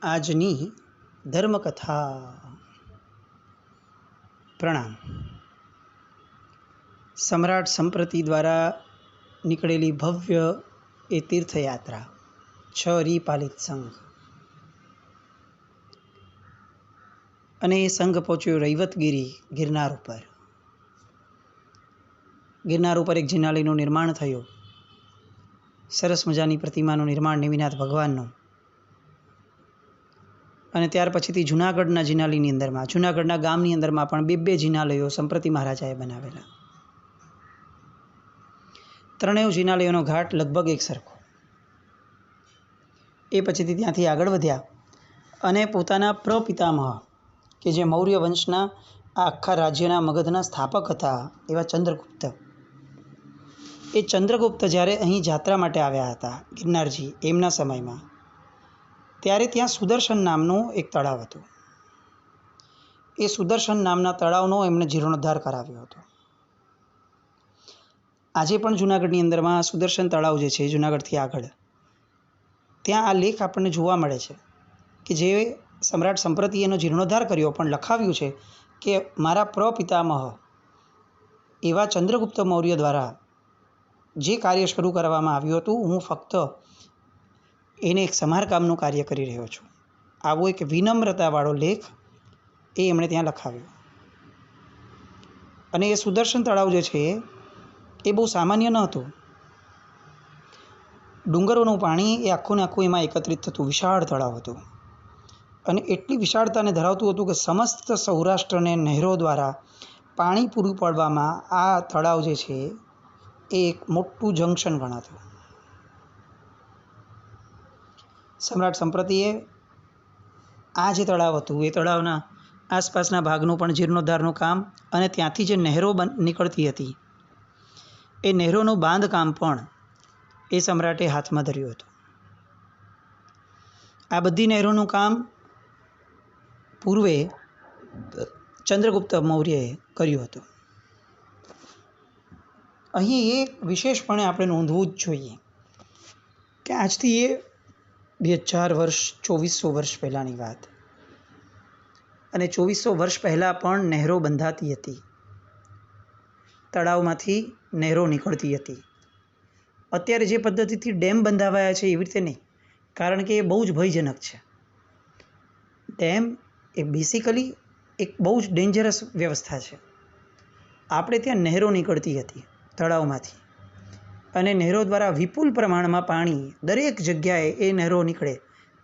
આજની ધર્મકથા. પ્રણામ. સમ્રાટ સંપ્રતિ દ્વારા નીકળેલી ભવ્ય એ તીર્થયાત્રા 6 રીપાલિત સંઘ, અને એ સંઘ પહોંચ્યો રૈવતગીરી ગિરનાર ઉપર. ગિરનાર ઉપર એક જિનાલયનું નિર્માણ થયું. સરસ મજાની પ્રતિમાનું નિર્માણ નેમિનાથ ભગવાનનું. અને ત્યાર પછીથી જૂનાગઢના જિનાલયની અંદરમાં, જૂનાગઢના ગામની અંદરમાં પણ બે જિનાલયો સંપ્રતિ મહારાજાએ બનાવેલા. ત્રણેય જિનાલયોનો ઘાટ લગભગ એક સરખો. એ પછીથી ત્યાંથી આગળ વધ્યા અને પોતાના પ્રપિતામહ કે જે મૌર્ય વંશના આ આખા રાજ્યના મગધના સ્થાપક હતા એવા ચંદ્રગુપ્ત, એ ચંદ્રગુપ્ત જ્યારે અહીં જાત્રા માટે આવ્યા હતા ગિરનારજી એમના સમયમાં, ત્યારે ત્યાં સુદર્શન નામનું એક તળાવ હતું. એ સુદર્શન નામના તળાવનો એમણે જીર્ણોદ્ધાર કરાવ્યો હતો. આજે પણ જૂનાગઢની અંદરમાં સુદર્શન તળાવ જે છે, જૂનાગઢથી આગળ, ત્યાં આ લેખ આપણને જોવા મળે છે કે જે સમ્રાટ સંપ્રતિ એનો જીર્ણોદ્ધાર કર્યો, પણ લખાવ્યું છે કે મારા પ્રપિતામહ એવા ચંદ્રગુપ્ત મૌર્ય દ્વારા જે કાર્ય શરૂ કરવામાં આવ્યું હતું, હું ફક્ત એને એક સમારકામનું કાર્ય કરી રહ્યો છું. આવો એક વિનમ્રતાવાળો લેખ એ એમણે ત્યાં લખાવ્યો. અને એ સુદર્શન તળાવ જે છે એ બહુ સામાન્ય ન હતું. ડુંગરોનું પાણી એ આખું ને આખું એમાં એકત્રિત થતું વિશાળ તળાવ હતું. અને એટલી વિશાળતાને ધરાવતું હતું કે સમસ્ત સૌરાષ્ટ્રને નહેરો દ્વારા પાણી પૂરું પાડવામાં આ તળાવ જે છે એ એક મોટું જંકશન ગણાતું. સમ્રાટ સંપ્રતિએ આ જે તળાવ હતું એ તળાવના આસપાસના ભાગનું પણ જીર્ણોદ્ધારનું કામ, અને ત્યાંથી જે નહેરો નીકળતી હતી એ નહેરોનું બાંધકામ પણ એ સમ્રાટે હાથમાં ધર્યું હતું. આ બધી નહેરોનું કામ પૂર્વે ચંદ્રગુપ્ત મૌર્યએ કર્યું હતું. અહીં એ વિશેષપણે આપણે નોંધવું જ જોઈએ કે આજથી એ 2000 વર્ષ 2400 વર્ષ પહેલાંની વાત, અને 2400 વર્ષ પહેલાં પણ નહેરો બંધાતી હતી, તળાવમાંથી નહેરો નીકળતી હતી. અત્યારે જે પદ્ધતિથી ડેમ બંધાવાયા છે એવી રીતે નહીં, કારણ કે એ બહુ જ ભયજનક છે. ડેમ એ બેસિકલી એક બહુ જ ડેન્જરસ વ્યવસ્થા છે. આપણે ત્યાં નહેરો નીકળતી હતી તળાવમાંથી, અને નહેરો દ્વારા વિપુલ પ્રમાણમાં પાણી દરેક જગ્યાએ એ નહેરો નીકળે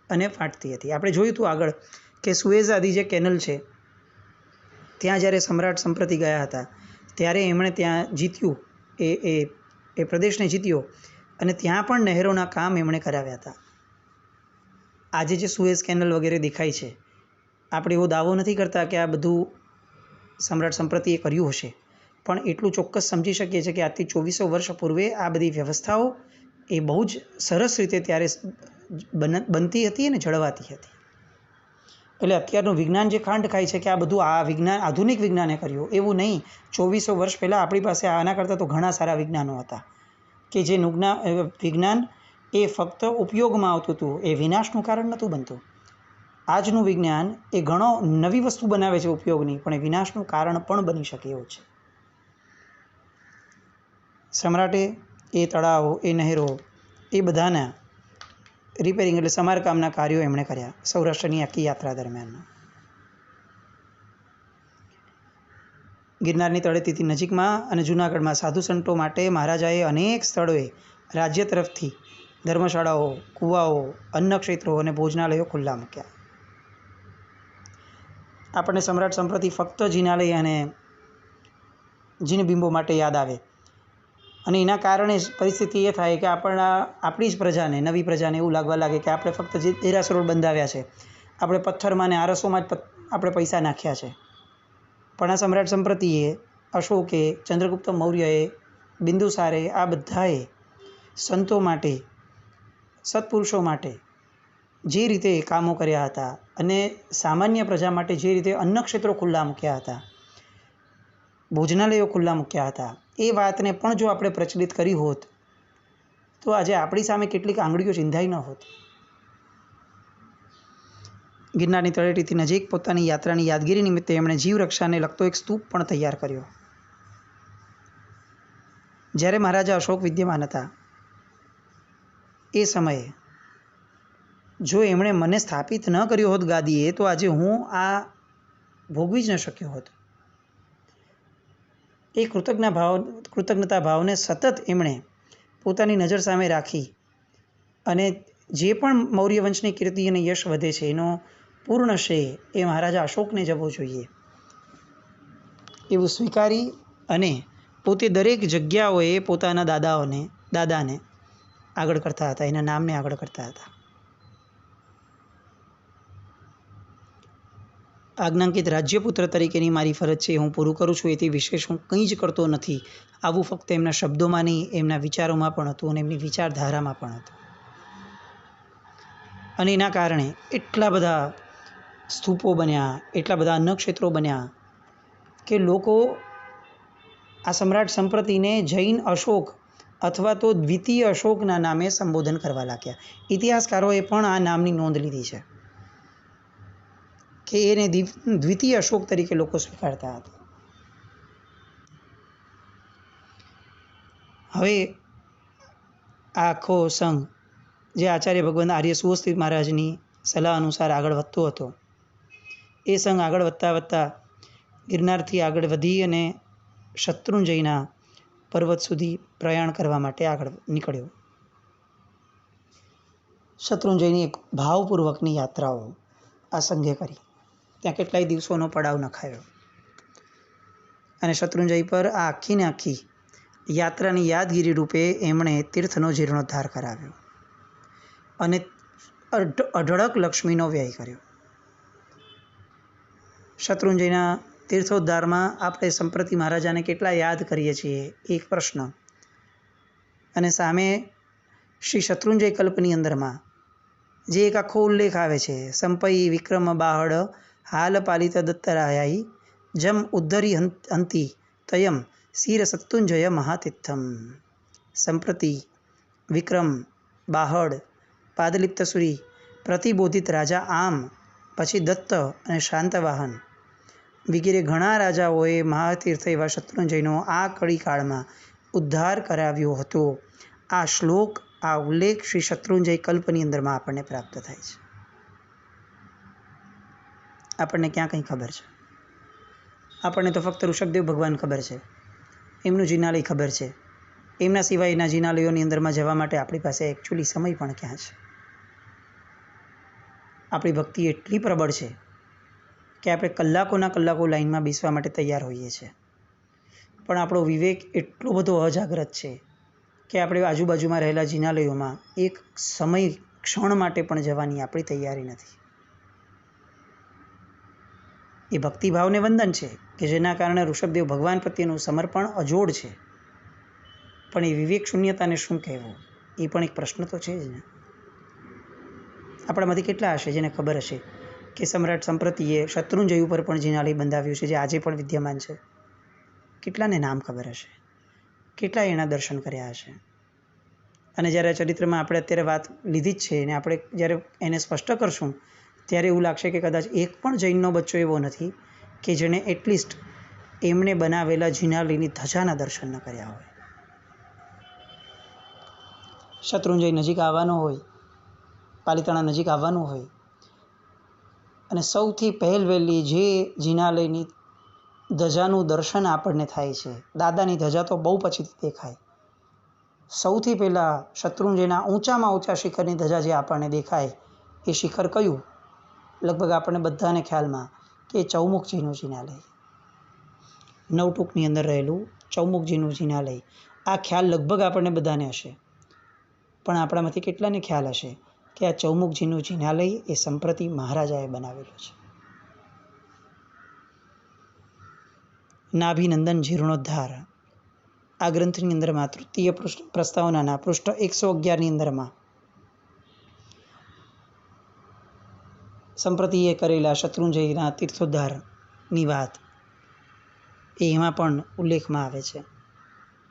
અને ફાટતી હતી. આપણે જોયું હતું આગળ કે સુએઝ આદિ જે કેનલ છે ત્યાં જ્યારે સમ્રાટ સંપ્રતિ ગયા હતા ત્યારે એમણે ત્યાં જીત્યું, એ પ્રદેશને જીત્યો, અને ત્યાં પણ નહેરોના કામ એમણે કરાવ્યા હતા. આજે જે સુએઝ કેનલ વગેરે દેખાય છે, આપણે એવો દાવો નથી કરતા કે આ બધું સમ્રાટ સંપ્રતિએ કર્યું હશે, પણ એટલું ચોક્કસ સમજી શકીએ છીએ કે આજથી 2400 વર્ષ પૂર્વે આ બધી વ્યવસ્થાઓ એ બહુ જ સરસ રીતે ત્યારે બનતી હતી અને જળવાતી હતી. એટલે અત્યારનું વિજ્ઞાન જે ખાંડ ખાય છે કે આ બધું આ વિજ્ઞાન આધુનિક વિજ્ઞાને કર્યું, એવું નહીં. 2400 વર્ષ પહેલાં આપણી પાસે આના કરતાં તો ઘણા સારા વિજ્ઞાનો હતા કે જે વિજ્ઞાન એ ફક્ત ઉપયોગમાં આવતું હતું, એ વિનાશનું કારણ નહોતું બનતું. આજનું વિજ્ઞાન એ ઘણો નવી વસ્તુ બનાવે છે ઉપયોગની, પણ એ વિનાશનું કારણ પણ બની શકે એવું છે. સમ્રાટે એ તળાવો, એ નહેરો, એ બધાના રિપેરિંગ એટલે સમારકામના કાર્યો એમણે કર્યા સૌરાષ્ટ્રની આખી યાત્રા દરમિયાન. ગિરનારની તળેટીથી નજીકમાં અને જૂનાગઢમાં સાધુ સંતો માટે મહારાજાએ અનેક સ્થળોએ રાજ્ય તરફથી ધર્મશાળાઓ, કૂવાઓ, અન્નક્ષેત્રો અને ભોજનાલયો ખુલ્લા મૂક્યા. આપણને સમ્રાટ સંપ્રતિ ફક્ત જિનાલય અને જીનબિંબો માટે યાદ આવે, અને એના કારણે જ પરિસ્થિતિ એ થાય કે આપણી જ પ્રજાને, નવી પ્રજાને એવું લાગવા લાગે કે આપણે ફક્ત જે દેરાસરો બંધાવ્યા છે, આપણે પથ્થરમાં ને આરસોમાં જ આપણે પૈસા નાખ્યા છે. પણ આ સમ્રાટ સંપ્રતિએ, અશોકે, ચંદ્રગુપ્ત મૌર્યએ, બિંદુસારે, આ બધાએ સંતો માટે, સત્પુરુષો માટે જે રીતે કામો કર્યા હતા, અને સામાન્ય પ્રજા માટે જે રીતે અન્નક્ષેત્રો ખુલ્લા મૂક્યા હતા, ભોજનાલયો ખુલ્લા મૂક્યા હતા, એ વાતને પણ જો આપણે પ્રચલિત કરી હોત તો આજે આપણી સામે કેટલીક આંગળીઓ ચિંધાઈ ન હોત. ગિરનારની તળેટીથી નજીક પોતાની યાત્રાની યાદગીરી નિમિત્તે એમણે જીવરક્ષાને લગતો એક સ્તૂપ પણ તૈયાર કર્યો. જ્યારે મહારાજા અશોક વિદ્યમાન હતા એ સમયે જો એમણે મને સ્થાપિત ન કર્યો હોત ગાદીએ તો આજે હું આ ભોગવી જ ન શક્યો હોત. એ કૃતજ્ઞતા ભાવને સતત એમણે પોતાની નજર સામે રાખી અને જે પણ મૌર્ય વંશની કીર્તિ અને યશ વધે છે એનો પૂર્ણ શ્રેય એ મહારાજા અશોકને જવો જોઈએ એવું સ્વીકારી અને પોતે દરેક જગ્યાઓએ પોતાના દાદાને આગળ કરતા હતા, એના નામને આગળ કરતા હતા. આજ્ઞાંકિત રાજ્યપુત્ર તરીકેની મારી ફરજ છે હું પૂરું કરું છું, એથી વિશેષ હું કંઈ જ કરતો નથી. આવું ફક્ત એમના શબ્દોમાં નહીં, એમના વિચારોમાં પણ હતું અને એમની વિચારધારામાં પણ હતું. અને એના કારણે એટલા બધા સ્તૂપો બન્યા, એટલા બધા અન્નક્ષેત્રો બન્યા કે લોકો આ સમ્રાટ સંપ્રતિને જૈન અશોક અથવા તો દ્વિતીય અશોકના નામે સંબોધન કરવા લાગ્યા. ઇતિહાસકારોએ પણ આ નામની નોંધ લીધી છે કે એને દ્વિતીય અશોક તરીકે લોકો સ્વીકારતા હતા. હવે આ આખો સંઘ જે આચાર્ય ભગવાન આર્ય સુવસ્થિત મહારાજની સલાહ અનુસાર આગળ વધતો હતો, એ સંઘ આગળ વધતા ગિરનારથી આગળ વધી અને શત્રુંજયના પર્વત સુધી પ્રયાણ કરવા માટે આગળ નીકળ્યો. શત્રુંજયની એક ભાવપૂર્વકની યાત્રાઓ આ સંઘે કરી. ત્યાં કેટલાય દિવસોનો પડાવ નખાયો અને શત્રુંજય પર આ આખીને આખી યાત્રાની યાદગીરી રૂપે એમણે તીર્થનો જીર્ણોદ્ધાર કરાવ્યો અને અઢળક લક્ષ્મીનો વ્યય કર્યો. શત્રુંજયના તીર્થોદ્ધારમાં આપણે સંપ્રતિ મહારાજાને કેટલા યાદ કરીએ છીએ એક પ્રશ્ન, અને સામે શ્રી શત્રુંજય કલ્પની અંદરમાં જે એક આખો ઉલ્લેખ આવે છે, સંપઈ વિક્રમ બાહડ હાલ પાલિત દત્તરાયાઈ જમ ઉદ્ધરી હંતી તયમ શિર સત્તુંજય મહાતિથ્થમ. સંપ્રતિ વિક્રમ બાહડ પાદલિપ્તસુરી પ્રતિબોધિત રાજા આમ પછી દત્ત અને શાંતવાહન વગેરે ઘણા રાજાઓએ મહાતીર્થ એવા શત્રુંજયનો આ કળીકાળમાં ઉદ્ધાર કરાવ્યો હતો. આ શ્લોક, આ ઉલ્લેખ શ્રી શત્રુંજય કલ્પની અંદરમાં આપણને પ્રાપ્ત થાય છે. આપણને ક્યાં કંઈ ખબર છે? આપણને તો ફક્ત ઋષભદેવ ભગવાન ખબર છે, એમનું જિનાલય ખબર છે. એમના સિવાયના જિનાલયોની અંદરમાં જવા માટે આપણી પાસે એકચ્યુઅલી સમય પણ ક્યાં છે? આપણી ભક્તિ એટલી પ્રબળ છે કે આપણે કલાકોના કલાકો લાઈનમાં બેસવા માટે તૈયાર હોઈએ છીએ, પણ આપણો વિવેક એટલો બધો અજાગ્રત છે કે આપણે આજુબાજુમાં રહેલા જિનાલયોમાં એક સમય ક્ષણ માટે પણ જવાની આપણી તૈયારી નથી. એ ભક્તિભાવને વંદન છે કે જેના કારણે ઋષભદેવ ભગવાન પ્રત્યેનું સમર્પણ અજોડ છે, પણ એ વિવેક શૂન્યતાને શું કહેવું એ પણ એક પ્રશ્ન તો છે જ ને. આપણામાંથી કેટલા હશે જેને ખબર હશે કે સમ્રાટ સંપ્રતિએ શત્રુંજય ઉપર પણ જિનાલય બંધાવ્યું છે જે આજે પણ વિદ્યમાન છે? કેટલાને નામ ખબર હશે? કેટલા એના દર્શન કર્યા હશે? અને જ્યારે ચરિત્રમાં આપણે અત્યારે વાત લીધી જ છે અને આપણે જ્યારે એને સ્પષ્ટ કરશું ત્યારે એવું લાગશે કે કદાચ એક પણ જૈનનો બચ્ચો એવો નથી કે જેણે એટલીસ્ટ એમણે બનાવેલા જિનાલયની ધજાના દર્શન ન કર્યા હોય. શત્રુંજય નજીક આવવાનો હોય, પાલિતાણા નજીક આવવાનું હોય અને સૌથી પહેલવહેલી જે જિનાલયની ધજાનું દર્શન આપણને થાય છે, દાદાની ધજા તો બહુ પછીથી દેખાય, સૌથી પહેલાં શત્રુંજયના ઊંચામાં ઊંચા શિખરની ધજા જે આપણને દેખાય એ શિખર કયું? લગભગ આપણને બધાને ખ્યાલમાં કે ચૌમુખજીનું જિનાલય, નવટૂંકની અંદર રહેલું ચૌમુખજીનું જિનાલય. આ ખ્યાલ લગભગ આપણને બધાને હશે, પણ આપણામાંથી કેટલાને ખ્યાલ હશે કે આ ચૌમુખજીનું જિનાલય એ સંપ્રતિ મહારાજાએ બનાવેલું છે? નાભિનંદન જીર્ણોદ્ધાર આ ગ્રંથની અંદરમાં તૃતીય પ્રસ્તાવનાના પૃષ્ઠ 111ની અંદરમાં સંપ્રતિએ કરેલા શત્રુંજયના તીર્થોદ્ધારની વાત એમાં પણ ઉલ્લેખમાં આવે છે.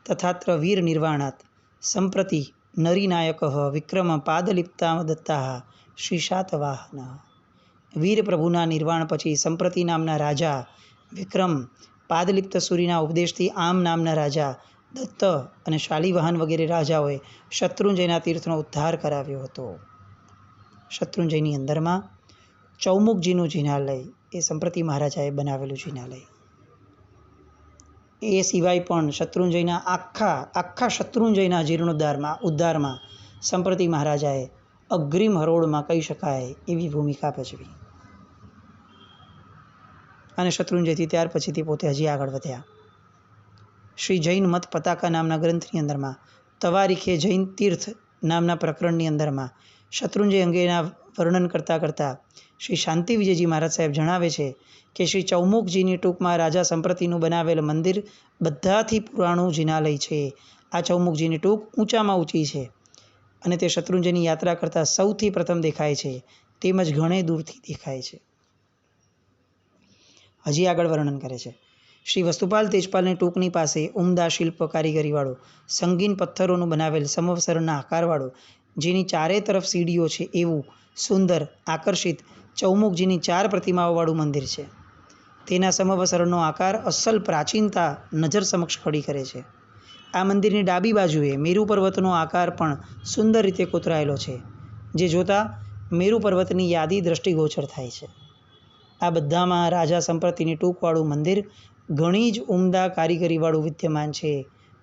તથાત્ર વીર નિર્વાણાત સંપ્રતિ નરીનાયક વિક્રમ પાદલિપ્તા દત્તા શ્રી શાતવાહન. વીર પ્રભુના નિર્વાણ પછી સંપ્રતિ નામના રાજા વિક્રમ પાદલિપ્ત સૂરીના ઉપદેશથી આમ નામના રાજા દત્ત અને શાલિવાહન વગેરે રાજાઓએ શત્રુંજયના તીર્થનો ઉદ્ધાર કરાવ્યો હતો. શત્રુંજયની અંદરમાં ચૌમુખજીનું જિનાલય એ સંપ્રતિ મહારાજાએ બનાવેલું જિનાલય. એ સિવાય પણ શત્રુંજયના આખા શત્રુંજયના ઉદ્ધારમાં સંપ્રતિ મહારાજાએ અગ્રિમ હરોળમાં કહી શકાય એવી ભૂમિકા ભજવી. અને શત્રુંજયથી ત્યાર પછીથી પોતે હજી આગળ વધ્યા. શ્રી જૈન મત પતાકા નામના ગ્રંથની અંદરમાં તવારીખે જૈન તીર્થ નામના પ્રકરણની અંદરમાં શત્રુંજય અંગેના વર્ણન કરતાં શ્રી શાંતિ વિજયજી મહારાજ સાહેબ જણાવે છે કે શ્રી ચૌમુખજીની ટૂંકમાં રાજા સંપ્રતિનું બનાવેલ મંદિર બધાથી પુરાણું જિનાલય છે. આ ચૌમુખજીની ટૂંક ઊંચામાં ઊંચી છે અને તે શત્રુંજયની યાત્રા કરતાં સૌથી પ્રથમ દેખાય છે, તેમજ ઘણે દૂરથી દેખાય છે. હજી આગળ વર્ણન કરે છે. શ્રી વસ્તુપાલ તેજપાલની ટૂંકની પાસે ઉમદા શિલ્પ કારીગરીવાળું સંગીન પથ્થરોનું બનાવેલ સમવસરના આકારવાળું જેની ચારે તરફ સીડીઓ છે એવું સુંદર આકર્ષિત ચૌમુખજીની 4 પ્રતિમાઓવાળું મંદિર છે. તેના સમવસરનો આકાર અસલ પ્રાચીનતા નજર સમક્ષ ખડી કરે છે. આ મંદિરની ડાબી બાજુએ મેરુ પર્વતનો આકાર પણ સુંદર રીતે કોતરાયેલો છે, જે જોતાં મેરુ પર્વતની યાદી દ્રષ્ટિગોચર થાય છે. આ બધામાં રાજા સંપ્રતિની ટૂંકવાળું મંદિર ઘણી જ ઉમદા કારીગરીવાળું વિદ્યમાન છે,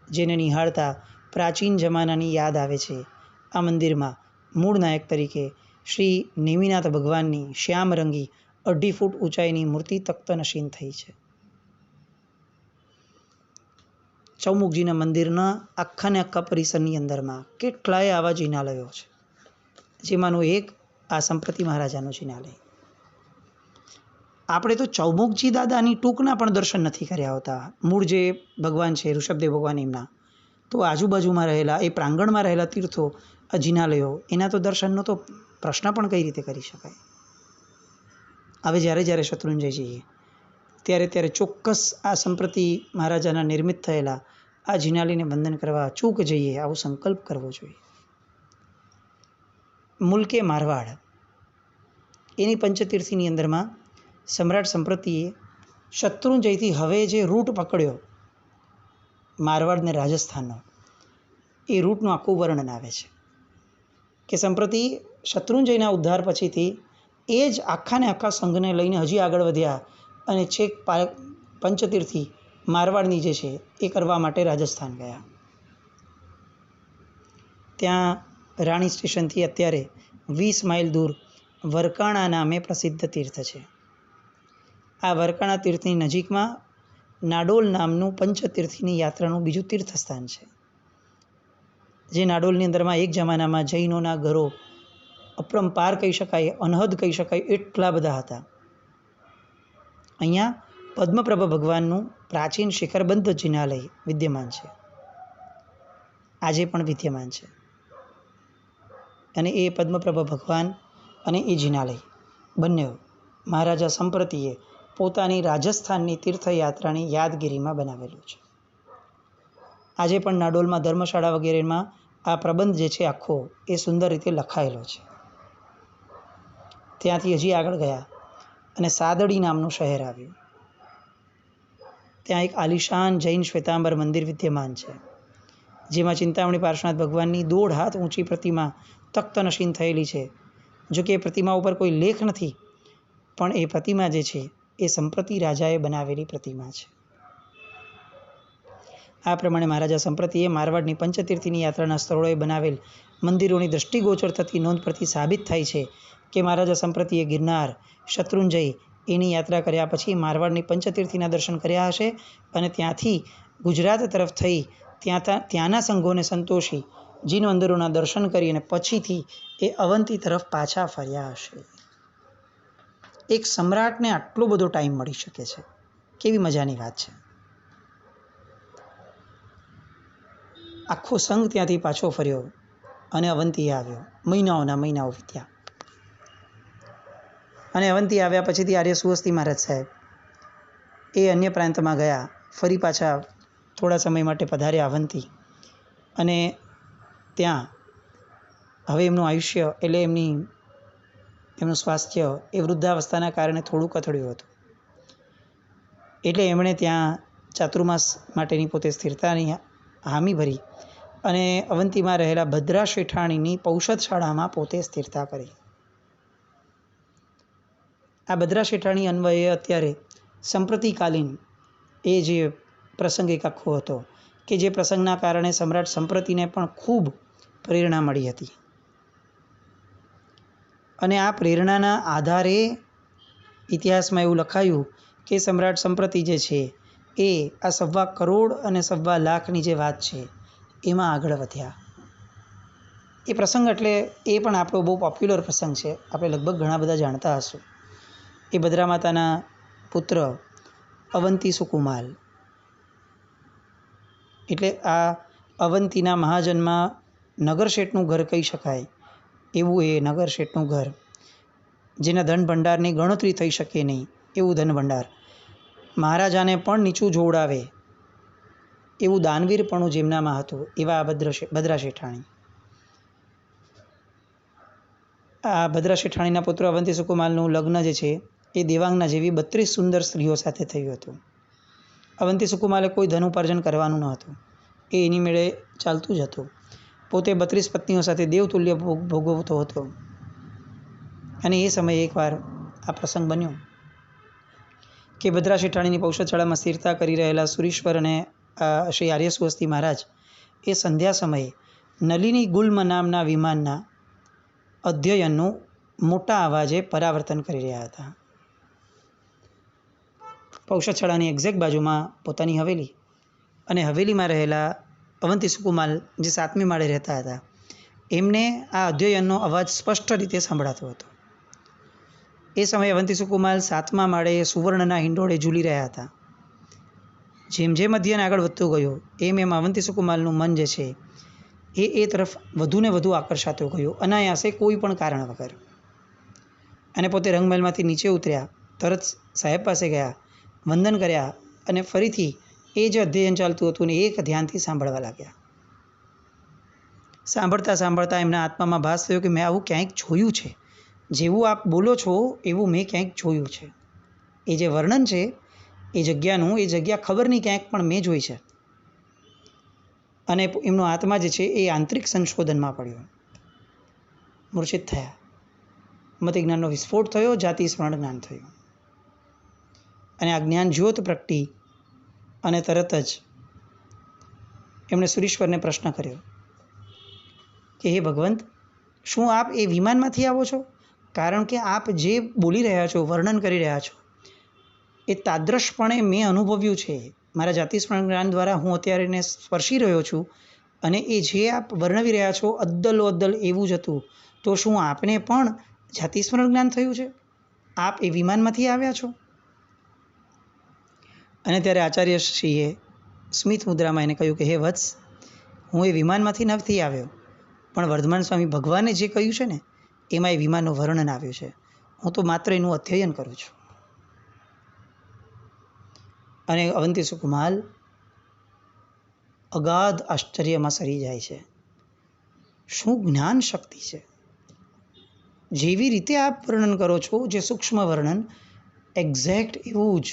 જેને નિહાળતા પ્રાચીન જમાનાની યાદ આવે છે. આ મંદિરમાં મૂળ નાયક તરીકે શ્રી નેમિનાથ ભગવાનની શ્યામરંગી 2.5 ફૂટ ઊંચાઈની મૂર્તિ તખ્તનશીન થઈ છે. ચૌમુખજીના મંદિરના આખા પરિસરની અંદરમાં કેટલાય આવા જિનાલયો છે, જેમાંનું એક આ સંપ્રતિ મહારાજાનું જિનાલય. આપણે તો ચૌમુખજી દાદાની ટૂંકના પણ દર્શન નથી કર્યા હોતા. મૂળ જે ભગવાન છે ઋષભદેવ ભગવાન એમના તો આજુબાજુમાં રહેલા એ પ્રાંગણમાં રહેલા તીર્થો જિનાલયો એના તો દર્શનનો તો પ્રશ્ન પણ કઈ રીતે કરી શકાય. હવે જ્યારે શત્રુંજય જઈએ ત્યારે ચોક્કસ આ સંપ્રતિ મહારાજાના નિર્મિત થયેલા આ જિનાલયને વંદન કરવા અચૂક જઈએ, આવો સંકલ્પ કરવો જોઈએ. મુલકે મારવાડ એની પંચતીર્થીની અંદરમાં સમ્રાટ સંપ્રતિએ શત્રુંજયથી હવે જે રૂટ પકડ્યો મારવાડ ને રાજસ્થાનનો, એ રૂટનું આખું વર્ણન આવે છે કે સંપ્રતિ શત્રુંજયના ઉદ્ધાર પછીથી એ જ આખા સંઘને લઈને હજી આગળ વધ્યા અને છેક પંચતીર્થી મારવાડની જે છે એ કરવા માટે રાજસ્થાન ગયા. ત્યાં રાણી સ્ટેશનથી અત્યારે 20 માઇલ દૂર વરકાણા નામે પ્રસિદ્ધ તીર્થ છે. આ વરકાણા તીર્થની નજીકમાં નાડોલ નામનું પંચતીર્થીની યાત્રાનું બીજું તીર્થસ્થાન છે, જે નાડોલની અંદરમાં એક જમાનામાં જૈનોના ઘરો અપરંપાર કહી શકાય, અનહદ કહી શકાય એટલા બધા હતા. અહીંયા પદ્મપ્રભા ભગવાનનું પ્રાચીન શિખરબંધ જિનાલય વિદ્યમાન છે, આજે પણ વિદ્યમાન છે. અને એ પદ્મપ્રભા ભગવાન અને એ જિનાલય બંને મહારાજા સંપ્રતિએ પોતાની રાજસ્થાનની તીર્થયાત્રાની યાદગીરીમાં બનાવેલું છે. આજે પણ નાડોલમાં ધર્મશાળા વગેરેમાં આ પ્રબંધ જે છે આખો એ સુંદર રીતે લખાયેલો છે. ત્યાંથી હજી આગળ ગયા અને સાદડી નામનું શહેર આવ્યું. ત્યાં એક આલિશાન જૈન શ્વેતાંબર મંદિર વિદ્યમાન છે, જેમાં ચિંતામણી પાર્શ્વનાથ ભગવાનની 1.5 હાથ ઊંચી પ્રતિમા તખ્તનશીન થયેલી છે. જોકે એ પ્રતિમા ઉપર કોઈ લેખ નથી, પણ એ પ્રતિમા જે છે એ સંપ્રતિ રાજાએ બનાવેલી પ્રતિમા છે. આ પ્રમાણે મહારાજા સંપ્રતિએ મારવાડની પંચતીર્થીની યાત્રાના સ્થળોએ બનાવેલ મંદિરોની દૃષ્ટિગોચર થતી નોંધ પરથી સાબિત થાય છે કે મહારાજા સંપ્રતિએ ગિરનાર, શત્રુંજય એની યાત્રા કર્યા પછી મારવાડની પંચતીર્થીના દર્શન કર્યા હશે અને ત્યાંથી ગુજરાત તરફ થઈ ત્યાંના સંઘોને સંતોષી જીન મંદિરોના દર્શન કરી અને પછીથી એ અવંતી તરફ પાછા ફર્યા હશે. એક સમ્રાટને આટલો બધો ટાઈમ મળી શકે છે, કેવી મજાની વાત છે. આખો સંઘ ત્યાંથી પાછો ફર્યો અને અવંતી આવ્યો. મહિનાઓ વીત્યા અને અવંતી આવ્યા પછીથી આર્ય સુહસ્તી મહારાજ સાહેબ એ અન્ય પ્રાંતમાં ગયા. ફરી પાછા થોડા સમય માટે પધાર્યા અવંતી અને ત્યાં હવે એમનું આયુષ્ય એટલે એમની એમનું સ્વાસ્થ્ય એ વૃદ્ધાવસ્થાના કારણે થોડું કથળ્યું હતું. એટલે એમણે ત્યાં ચાતુર્માસ માટેની પોતે સ્થિરતાની હામી ભરી અને અવંતીમાં રહેલા ભદ્રા શેઠાણીની પૌષધશાળામાં પોતે સ્થિરતા કરી. આ ભદ્રા શેઠાણી અન્વયે અત્યારે સંપ્રતિકાલીન એ જે પ્રસંગ એક આખો હતો કે જે પ્રસંગના કારણે સમ્રાટ સંપ્રતિને પણ ખૂબ પ્રેરણા મળી હતી. અને આ પ્રેરણાના આધારે ઇતિહાસમાં એવું લખાયું કે સમ્રાટ સંપ્રતિ જે છે એ આ 1.25 કરોડ અને 1.25 લાખની જે વાત છે એમાં આગળ વધ્યા. એ પ્રસંગ એટલે એ પણ આપણો બહુ પોપ્યુલર પ્રસંગ છે, આપણે લગભગ ઘણા બધા જાણતા હશું. એ ભદ્રા માતાના પુત્ર અવંતી સુકુમાલ, એટલે આ અવંતીના મહાજનમાં નગરશેઠનું ઘર કહી શકાય એવું એ નગરશેઠનું ઘર, જેના ધન ભંડારની ગણતરી થઈ શકે નહીં એવું ધન ભંડાર, મહારાજાને પણ નીચું જોવડાવે એવું દાનવીરપણું જેમનામાં હતું, એવા આ ભદ્રા શેઠાણી. આ ભદ્રા શેઠાણીના પુત્ર અવંતી સુકુમાલનું લગ્ન જે છે એ દેવાંગના જેવી 32 સુંદર સ્ત્રીઓ સાથે થયું હતું. અવંતી સુકુમાલે કોઈ ધન ઉપાર્જન કરવાનું ન હતું, એ એની મેળે ચાલતું જ હતું. પોતે 32 પત્નીઓ સાથે દેવતુલ્ય ભોગવતો હતો. અને એ સમયે એકવાર આ પ્રસંગ બન્યો કે ભદ્રા શેઠાણીની પૌષધશાળામાં સ્થિરતા કરી રહેલા સુરીશ્વર અને શ્રી આર્ય સુહસ્તી મહારાજ એ સંધ્યા સમયે નલિની ગુલ્મ નામના વિમાનના અધ્યયનનું મોટા અવાજે પરાવર્તન કરી રહ્યા હતા. પૌષધશાળાની એક્ઝેક્ટ બાજુમાં પોતાની હવેલી, અને હવેલીમાં રહેલા અવંતી સુકુમાલ જે 7મી માળે રહેતા હતા, એમને આ અધ્યયનનો અવાજ સ્પષ્ટ રીતે સંભળાતો હતો. એ સમયે અવંતી સુકુમાલ 7મા માળે સુવર્ણના હિંડોળે ઝૂલી રહ્યા હતા. જેમ જેમ અધ્યયન આગળ વધતું ગયું એમ અવંતી સુકુમાલનું મન જે છે એ તરફ વધુને વધુ આકર્ષાતું ગયું, અનાયાસે કોઈ પણ કારણ વગર. અને પોતે રંગમહેલમાંથી નીચે ઉતર્યા, તરત સાહેબ પાસે ગયા, વંદન કર્યા અને ફરીથી એ જે અધ્યયન ચાલતું હતું ને એક ધ્યાનથી સાંભળવા લાગ્યા. સાંભળતા સાંભળતા એમના આત્મામાં ભાસ થયો કે મેં આવું ક્યાંક જોયું છે, જેવું આપ બોલો છો એવું મેં ક્યાંક જોયું છે. એ જે વર્ણન છે એ જગ્યાનું, એ જગ્યા ખબર નહીં ક્યાંક પણ મેં જોઈ છે. અને એમનો આત્મા જે છે એ આંતરિક સંશોધનમાં પડ્યો, મૂર્છિત થયા, મતિ જ્ઞાનનો વિસ્ફોટ થયો, જાતિ સ્મરણ જ્ઞાન થયું. અને આ જ્ઞાન જ્યોત પ્રગટી અને તરત જ એમણે સુરીશ્વરને પ્રશ્ન કર્યો કે હે ભગવંત, શું આપ એ વિમાનમાંથી આવો છો? કારણ કે આપ જે બોલી રહ્યા છો, વર્ણન કરી રહ્યા છો, એ તાદ્રશપણે મેં અનુભવ્યું છે. મારા જાતિ સ્મરણ જ્ઞાન દ્વારા હું અત્યારે એને સ્પર્શી રહ્યો છું, અને એ જે આપ વર્ણવી રહ્યા છો અદ્દલો અદ્દલ એવું જ હતું. તો શું આપને પણ જાતિ સ્મરણ જ્ઞાન થયું છે? આપ એ વિમાનમાંથી આવ્યા છો? અને ત્યારે આચાર્યશ્રીએ સ્મિત મુદ્રામાં એને કહ્યું કે હે વત્સ, હું એ વિમાનમાંથી નથી આવ્યો, પણ વર્ધમાન સ્વામી ભગવાને જે કહ્યું છે ને એમાં એ વિમાનનું વર્ણન આવ્યું છે. હું તો માત્ર એનું અધ્યયન કરું છું. અને અવંતી સુકુમાલ અગાધ આશ્ચર્યમાં સરી જાય છે. શું જ્ઞાન શક્તિ છે! જેવી રીતે આપ વર્ણન કરો છો, જે સૂક્ષ્મ વર્ણન, એક્ઝેક્ટ એવું જ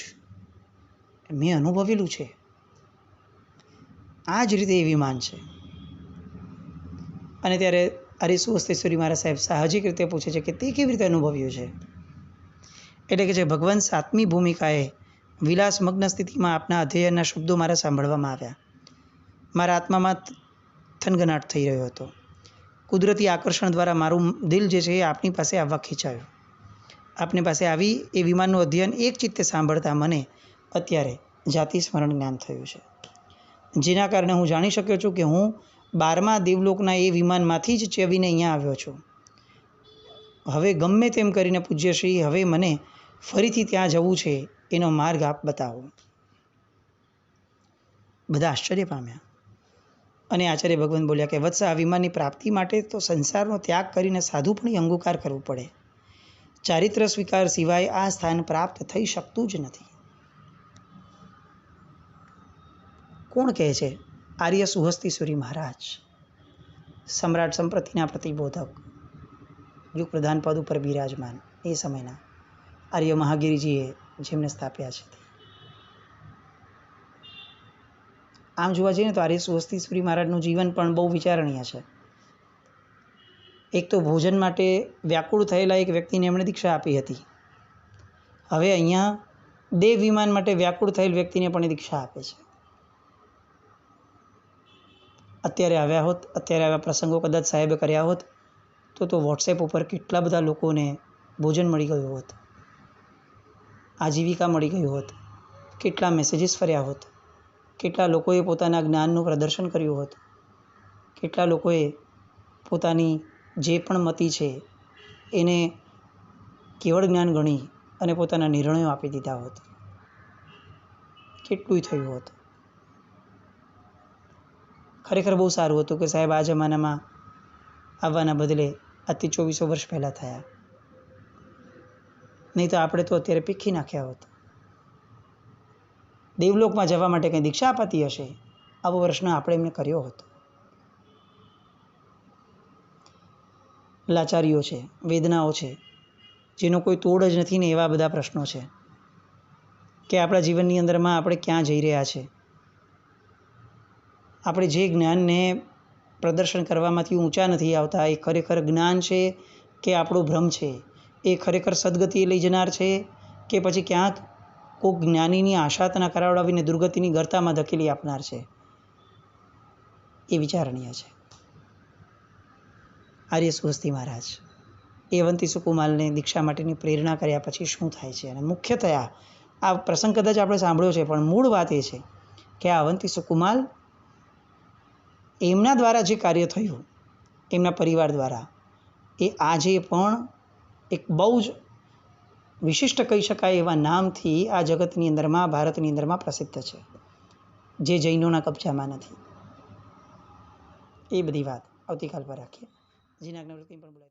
મેં અનુભવેલું છે. આ જ રીતે એ વિમાન છે. અને ત્યારે આર્ય સુહસ્તેશ્વરી મહારાજ સાહેબ સાહજિક રીતે પૂછે છે કે તે કેવી રીતે અનુભવ્યું છે? એટલે કે જે ભગવાન 7મી ભૂમિકાએ વિલાસમગ્ન સ્થિતિમાં આપના અધ્યયનના શબ્દો મારા સાંભળવામાં આવ્યા. મારા આત્મામાં થનગનાટ થઈ રહ્યો હતો. કુદરતી આકર્ષણ દ્વારા મારું દિલ જે છે એ આપની પાસે આવવા ખેંચાયું. આપની પાસે આવી એ વિમાનનું અધ્યયન એક ચિત્તે સાંભળતા મને અત્યારે જાતિ સ્મરણ જ્ઞાન થયું છે, જેના કારણે હું જાણી શક્યો છું કે હું 12મા દેવલોકના એ વિમાનમાંથી જ ચેવીને અહીંયા આવ્યો છું. હવે ગમે તેમ કરીને પૂજ્યશ્રી, હવે મને ફરીથી ત્યાં જવું છે, એનો માર્ગ આપ બતાવો. બધા આશ્ચર્ય પામ્યા. અને આચાર્ય ભગવાન બોલ્યા કે વત્સ, આ વિમાનની પ્રાપ્તિ માટે તો સંસારનો ત્યાગ કરીને સાધુપણી અંગીકાર કરવું પડે. ચારિત્ર સ્વીકાર સિવાય આ સ્થાન પ્રાપ્ત થઈ શકતું જ નથી. કોણ કહે છે? આર્ય સુહસ્તીશ્વરી મહારાજ, સમ્રાટ સંપ્રતિના પ્રતિબોધક. યુગ પ્રધાન પદ ઉપર બિરાજમાન એ સમયના આર્ય મહાગીરીજીએ જેમને સ્થાપ્યા છે. આમ જોવા જઈએ ને તો આર્ય સ્વસ્તિશ્રી મહારાજનું જીવન પણ બહુ વિચારણીય છે. એક તો ભોજન માટે વ્યાકુળ થયેલા એક વ્યક્તિને એમણે દીક્ષા આપી હતી. હવે અહીંયા દેવ વિમાન માટે વ્યાકુળ થયેલ વ્યક્તિને પણ દીક્ષા આપે છે. અત્યારે આવા પ્રસંગો કદાચ સાહેબે કર્યા હોત તો વોટ્સએપ ઉપર કેટલા બધા લોકોને ભોજન મળી ગયું હોત, આજીવિકા મળી ગયું હોત, કેટલા મેસેજીસ ફર્યા હોત, કેટલા લોકોએ પોતાના જ્ઞાનનું પ્રદર્શન કર્યું હોત, કેટલા લોકોએ પોતાની જે પણ મતિ છે એને કેવળ જ્ઞાન ગણી અને પોતાના નિર્ણયો આપી દીધા હોત, કેટલું થયું હોત. ખરેખર બહુ સારું હતું કે સાહેબ આ જમાનામાં આવવાના બદલે આજથી 2400 વર્ષ પહેલાં થયા, નહીં તો આપણે તો અત્યારે પીખી નાખ્યા હોત. દેવલોકમાં જવા માટે કંઈ દીક્ષા અપાતી હશે, આવો પ્રશ્ન આપણે એમને કર્યો હોત. લાચારીઓ છે, વેદનાઓ છે, જેનો કોઈ તોડ જ નથી ને એવા બધા પ્રશ્નો છે કે આપણા જીવનની અંદરમાં આપણે ક્યાં જઈ રહ્યા છે. આપણે જે જ્ઞાનને પ્રદર્શન કરવામાંથી ઊંચા નથી આવતા, એ ખરેખર જ્ઞાન છે કે આપણો ભ્રમ છે? એ ખરેખર સદગતિએ લઈ જનાર છે કે પછી ક્યાંક કોઈક જ્ઞાનીની આશાતના કરાવડાવીને દુર્ગતિની ગર્તામાં ધકેલી આપનાર છે? એ વિચારણીય છે. આર્ય સ્વસ્તિ મહારાજ એ અવંતી સુકુમાલને દીક્ષા માટેની પ્રેરણા કર્યા પછી શું થાય છે, અને મુખ્યતયા આ પ્રસંગ કદાચ આપણે સાંભળ્યો છે, પણ મૂળ વાત એ છે કે આ અવંતી સુકુમાલ એમના દ્વારા જે કાર્ય થયું, એમના પરિવાર દ્વારા, એ આજે પણ એક બહુ જ વિશિષ્ટ કહી શકાય એવા નામથી આ જગતની અંદરમાં, ભારતની અંદરમાં પ્રસિદ્ધ છે, જે જૈનોના કબજામાં નથી. એ બધી વાત આવતીકાલ પર રાખીએ. જીના જ્ઞાન પણ બોલાય.